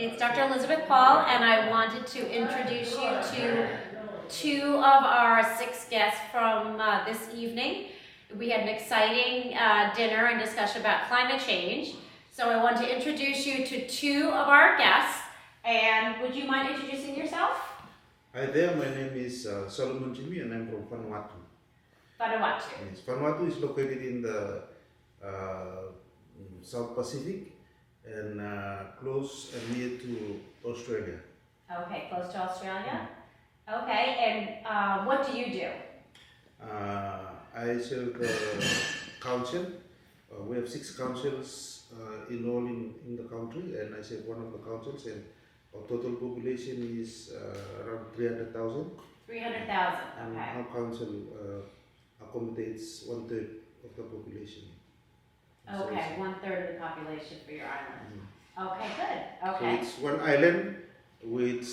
It's Dr. Elizabeth Paul, and I wanted to introduce you to two of our 6 guests from this evening. We had an exciting dinner and discussion about climate change. So I want to introduce you to 2 of our guests. And would you mind introducing yourself? Hi there, my name is Solomon Jimmy and I'm from Vanuatu. Vanuatu. Yes, Vanuatu is located in the South Pacific and close and near to Australia. Okay, close to Australia. Okay, and what do you do? I serve the council. We have 6 councils in all in the country, and I serve one of the councils, and our total population is around 300,000. 300,000, And okay. our council accommodates 1/3 of the population. Okay, 1/3 of the population for your island. Okay, good. So Okay. it's one island with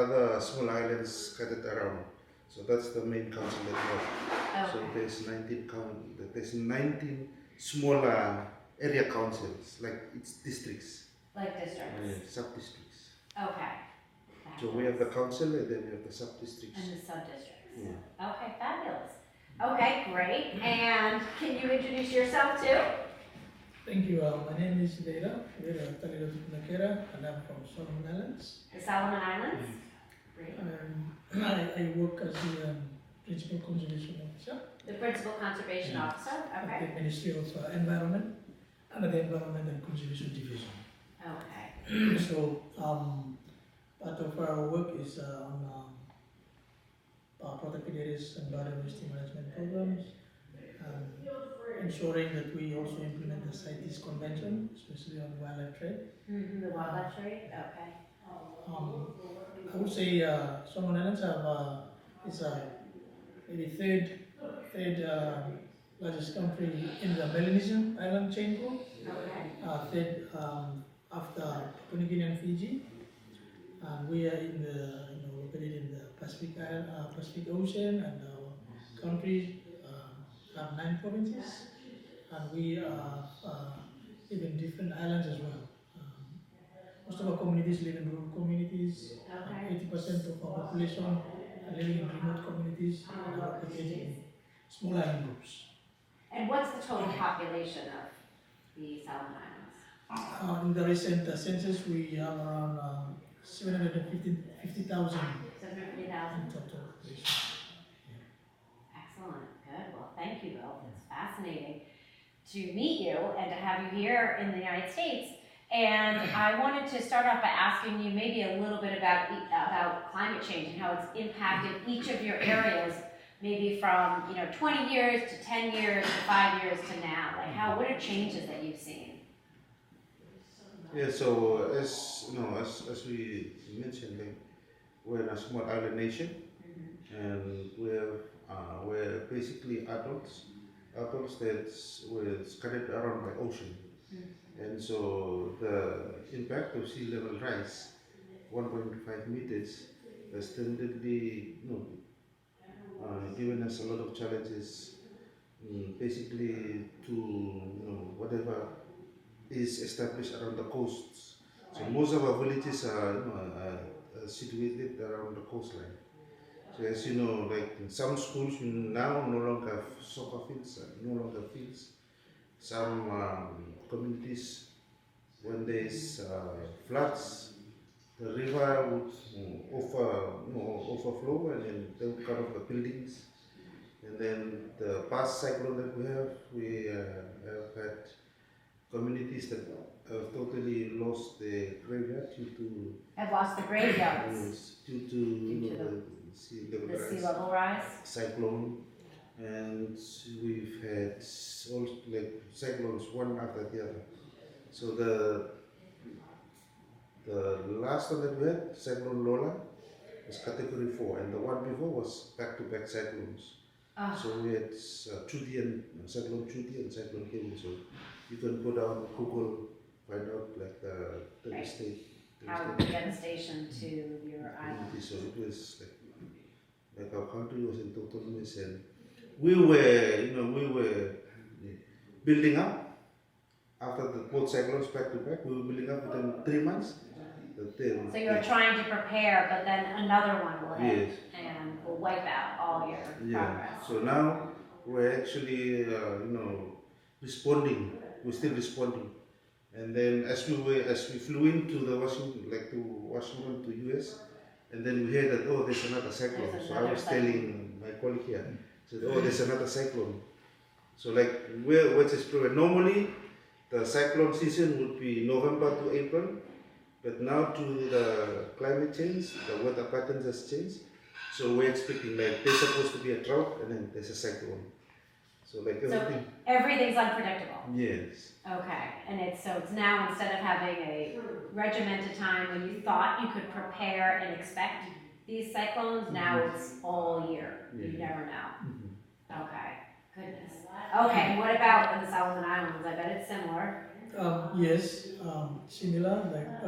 other small islands scattered around. So that's the main council that we have. So there's 19 smaller area councils, like it's districts, Like districts. sub-districts. Okay. So we have the council and then we have the sub-districts. And the sub-districts. Yeah. Okay, fabulous. Okay, great. And can you introduce yourself too? Thank you. My name is Leila Talila Nakera, and I'm from Solomon Islands. The Solomon Islands? Great. I work as the Principal Conservation Officer The Principal Conservation Officer? at Okay. the Ministry of Environment under the Environment and Conservation Division. Okay. So, part of our work is on protected areas and biodiversity management programs, ensuring that we also implement the CITES Convention, especially on wildlife trade. The wildlife trade? Okay. I would say Solomon Islands is maybe third largest country in the Melanesian island chain group. Okay. Third after Papua New Guinea and Fiji. And we are located in the Pacific Ocean, and our country have 9 provinces, and we live in different islands as well. Most of our communities live in rural communities. Okay. 80% of our population are living in remote communities and are located in small island groups. And what's the total population of the Solomon Islands? In the recent census, we have around 750,000 750,000? in total population. Excellent. Good. Well, thank you, Bill. It's fascinating to meet you and to have you here in the United States. And I wanted to start off by asking you maybe a little bit about climate change and how it's impacted each of your areas, maybe from 20 years to 10 years to 5 years to now. Like what are changes that you've seen? Yeah, so as we mentioned, like, we're a small island nation, and we're basically adults that were scattered around by ocean. And so the impact of sea level rise, 1.5 meters, has tendedly given us a lot of challenges, basically to whatever is established around the coasts. So most of our villages are situated around the coastline. So as you know, like in some schools we now no longer have soccer fields, no longer fields. Some communities, when there is floods, the river would overflow, and then they would cut off the buildings. And then the past cyclone that we have had communities that have totally lost their graveyard due to I've lost the graveyards due to the sea rise, level rise. cyclone, and we've had all like cyclones one after the other. So the last one that we had, Cyclone Lola, was category 4, and the one before was back-to-back cyclones. So we had Cyclone Chuti and Cyclone Kevin. So you can go down Google, find out like the devastation to your island. So it was like our country was in total mess, and we were building up after the both cyclones back to back. We were building up within 3 months. the term. So you're trying to prepare, but then another one will hit Yes. and will wipe out all your Yeah. progress. So now we're actually, responding. We're still responding. And then as we flew into the Washington to US, and then we heard that there's another cyclone. There's So I another was cyclone. telling my colleague here, said there's another cyclone. So like which is proven. Normally the cyclone season would be November to April, but now to the climate change, the weather patterns has changed. So we're expecting like there's supposed to be a drought and then there's a cyclone. So like everything. Everything's unpredictable. Yes. Okay, and it's now instead of having a regimented time when you thought you could prepare and expect these cyclones, now it's all year. You never know. Okay, goodness. Okay, and what about in the Solomon Islands? I bet it's similar. Yes, similar. Like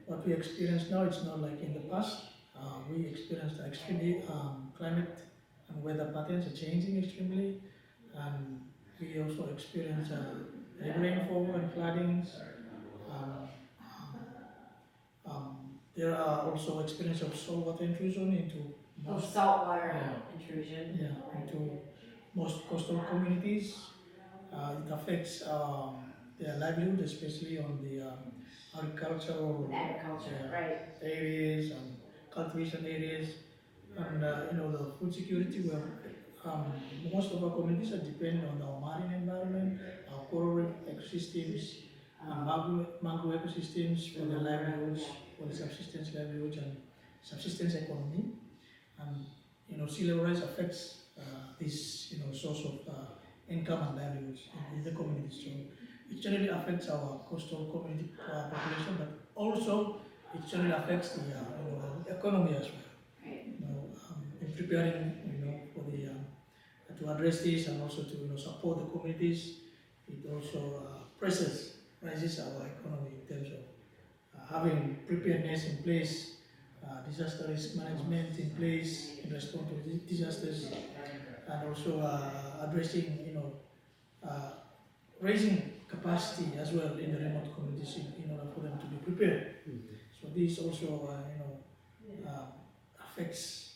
what we experience now, it's not like in the past. We experienced extremely climate and weather patterns are changing extremely, and we also experience heavy rainfall and floodings. Um, there are also experience of saltwater intrusion into Saltwater intrusion. into most coastal communities. It affects their livelihood, especially on the agricultural Right. areas and cultivation areas, and the food security. Where most of our communities are dependent on our marine environment, our coral reef ecosystems, mangrove ecosystems for their livelihoods, for the subsistence livelihoods and subsistence economy. And sea level rise affects this source of income and livelihoods in the community. So it generally affects our coastal community population, but also it generally affects the economy as well. Right. In preparing for the to address this and also to support the communities, it also raises our economy in terms of having preparedness in place, disaster risk management in place in response to disasters, and also addressing, raising capacity as well in the remote communities in order for them to be prepared. So this also, affects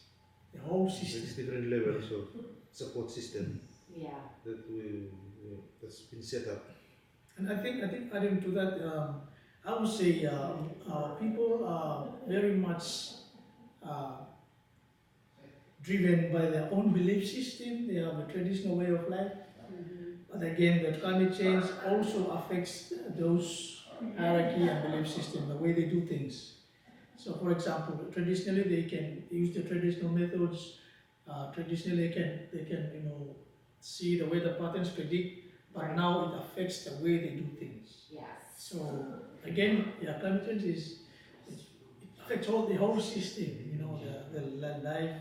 the whole system. There's different levels of support system Yeah. that's been set up. And I think adding to that, I would say people are very much driven by their own belief system. They have a traditional way of life. But again, the climate change also affects those hierarchy and belief system, the way they do things. So, for example, traditionally they can use the traditional methods. Traditionally, they can see the weather patterns, predict. But now it affects the way they do things. Yes. So again, climate change it affects the whole system. The life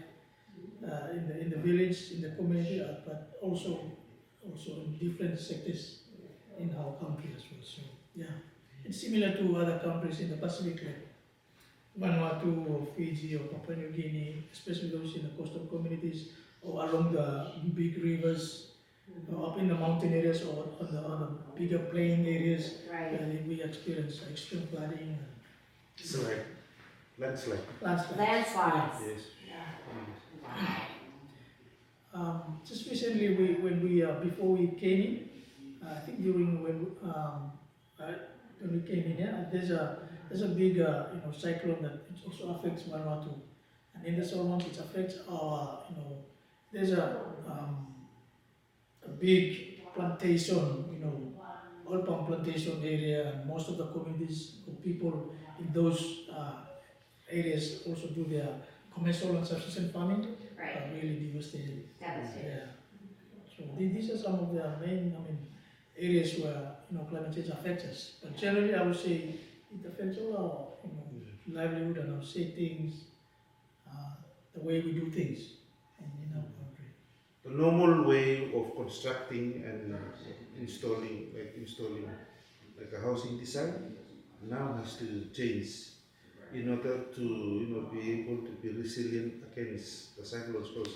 in the village, in the community, but also in different sectors in our country as well. So it's similar to other countries in the Pacific, like Vanuatu or Fiji or Papua New Guinea, especially those in the coastal communities or along the big rivers. Up in the mountain areas or on the bigger plain areas, Right. we experience extreme flooding and So like landslide. Landslides. Yes. Yeah. Wow. Just recently, when we before we came in, I think during when we came in, there's a big cyclone that it also affects Vanuatu, and in the Solomon it affects our there's a big plantation, oil palm plantation area, and most of the communities of people in those areas also do their commercial and subsistence farming. Right. Really devastated. Devastated. Yeah. So these are some of the main, areas where climate change affects us. But generally, I would say it affects all our livelihood and our say things, the way we do things in our country. The normal way of constructing and installing like a housing design now has to change in order to be able to be resilient against the cyclones. Because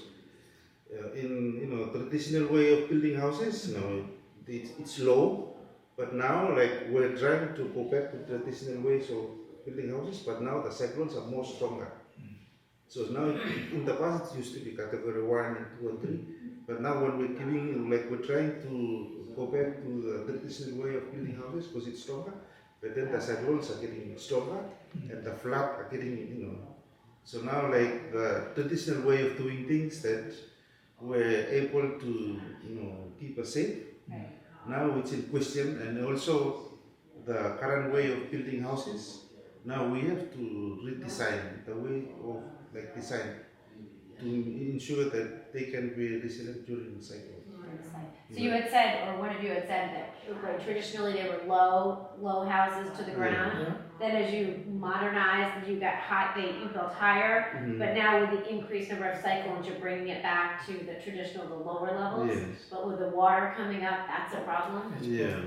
in traditional way of building houses, it's low, but now like we're trying to go back to traditional way. So building houses, but now the cyclones are more stronger. So now, in the past, it used to be category 1 and 2 and 3, but now when we're giving, like we're trying to go back to the traditional way of building houses because it's stronger, but then the cyclones are getting stronger and the flood are getting, so now like the traditional way of doing things that were able to, keep us safe, now it's in question, and also the current way of building houses, now we have to redesign the way of like design to ensure that they can be resilient during the cycle. So you had said, or one of you had said that like, traditionally they were low houses to the ground. Yeah. Then as you modernized, you got you built higher. But now with the increased number of cyclones, you're bringing it back to the traditional, the lower levels. Yes. But with the water coming up, that's a problem. Yeah.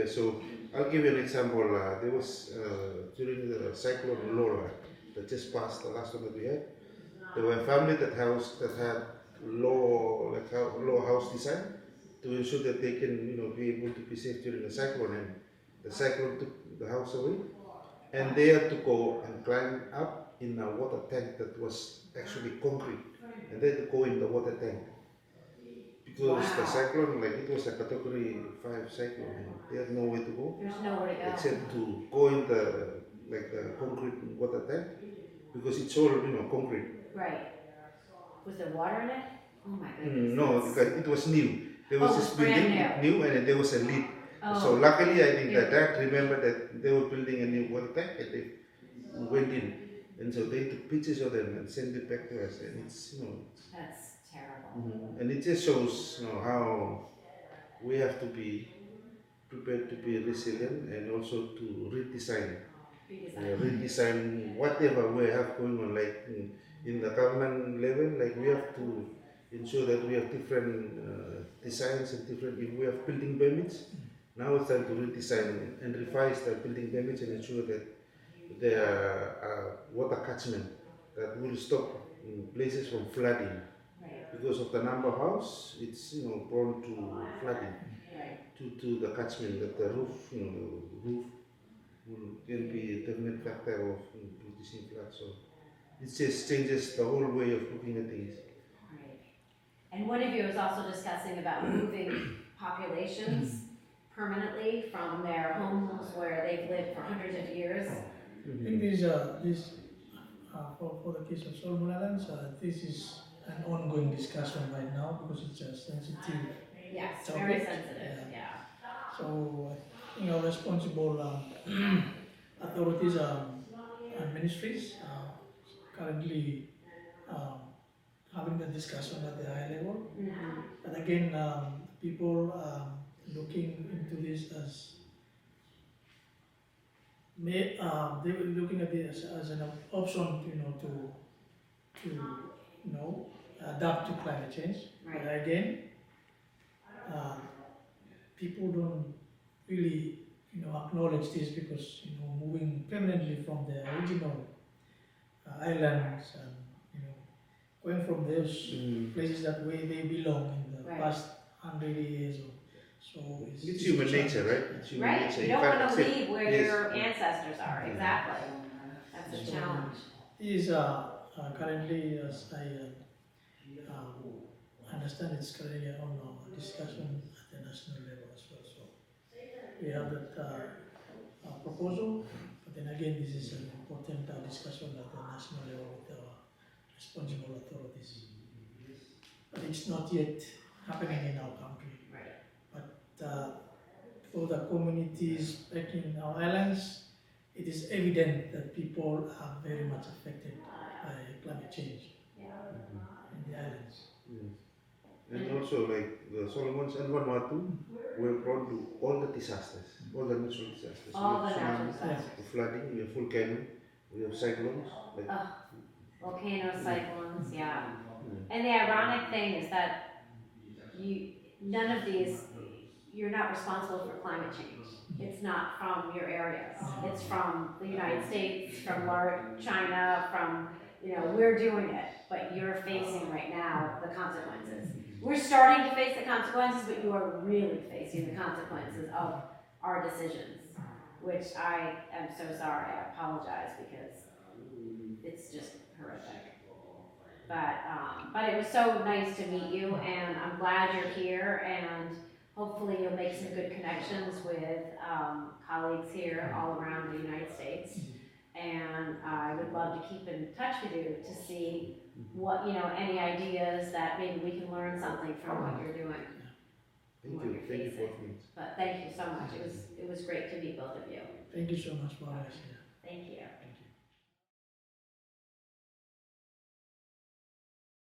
So I'll give you an example. There was during the cyclone Laura that just passed, the last one that we had. There were a family that had low house design to ensure that they can be able to be safe during the cyclone, and the cyclone took the house away, and they had to go and climb up in a water tank that was actually concrete, and they had to go in the water tank because the cyclone, like it was a category 5 cyclone, and they had nowhere to go. There's nowhere to go. Except to go in the concrete water tank because it's all concrete. Right. Was there water in it? Oh my goodness. No, because it was new. There was this building new, and there was a leak. Oh. So luckily, I think that dad remembered that they were building a new water tank, and they went in, and so they took pictures of them and sent it back to us, and it's That's terrible. and it just shows how we have to be prepared to be resilient and also to redesign whatever we have going on, like in the government level, like we have to ensure that we have different designs and different, if we have building permits, now it's time to redesign and revise the building permits and ensure that there are water catchment that will stop places from flooding. Because of the number of houses, it's prone to flooding due to the catchment that the roof, can be a definite factor of producing flood. So it just changes the whole way of looking at things. Right. And one of you was also discussing about moving populations permanently from their homes where they've lived for hundreds of years. I think for the case of Solomon Islands, this is an ongoing discussion right now because it's a sensitive Yes, topic. very sensitive, yeah. So I think our responsible authorities and ministries currently having the discussion at the high level. But again, people looking into this as they were looking at this as an option, to adapt to climate change. Right. But again, people don't really, acknowledge this because, moving permanently from the original islands and, going from those places that way they belong in the past 100 years or so. It's human nature, right? It's human Right, nature. you don't can't want to accept- leave where Yes. your ancestors are, exactly. That's a challenge. Is currently, as I understand, it's currently on discussion at the national level as well. So we have that proposal, but then again, this is an important discussion at the national level with our responsible authorities. But it's not yet happening in our country. Right. But for the communities back in our islands, it is evident that people are very much affected by climate change in the islands. Yes. And also like the Solomons and Vanuatu, we're prone to all the disasters, all the natural disasters. All We the have natural tsunamis, disasters. the flooding, we have volcano, we have cyclones. Like, Volcanoes, cyclones, yeah. And the ironic thing is that none of these, you're not responsible for climate change. It's not from your areas. It's from the United States, from China, from, we're doing it, but you're facing right now the consequences. We're starting to face the consequences, but you are really facing the consequences of our decisions, which I am so sorry. I apologize because it's just horrific. But it was so nice to meet you, and I'm glad you're here, and hopefully you'll make some good connections with colleagues here all around the United States. And I would love to keep in touch with you to see what, any ideas that maybe we can learn something from what you're doing. Thank you for me. But thank you so much. It was great to meet both of you. Thank you so much for us. Thank you.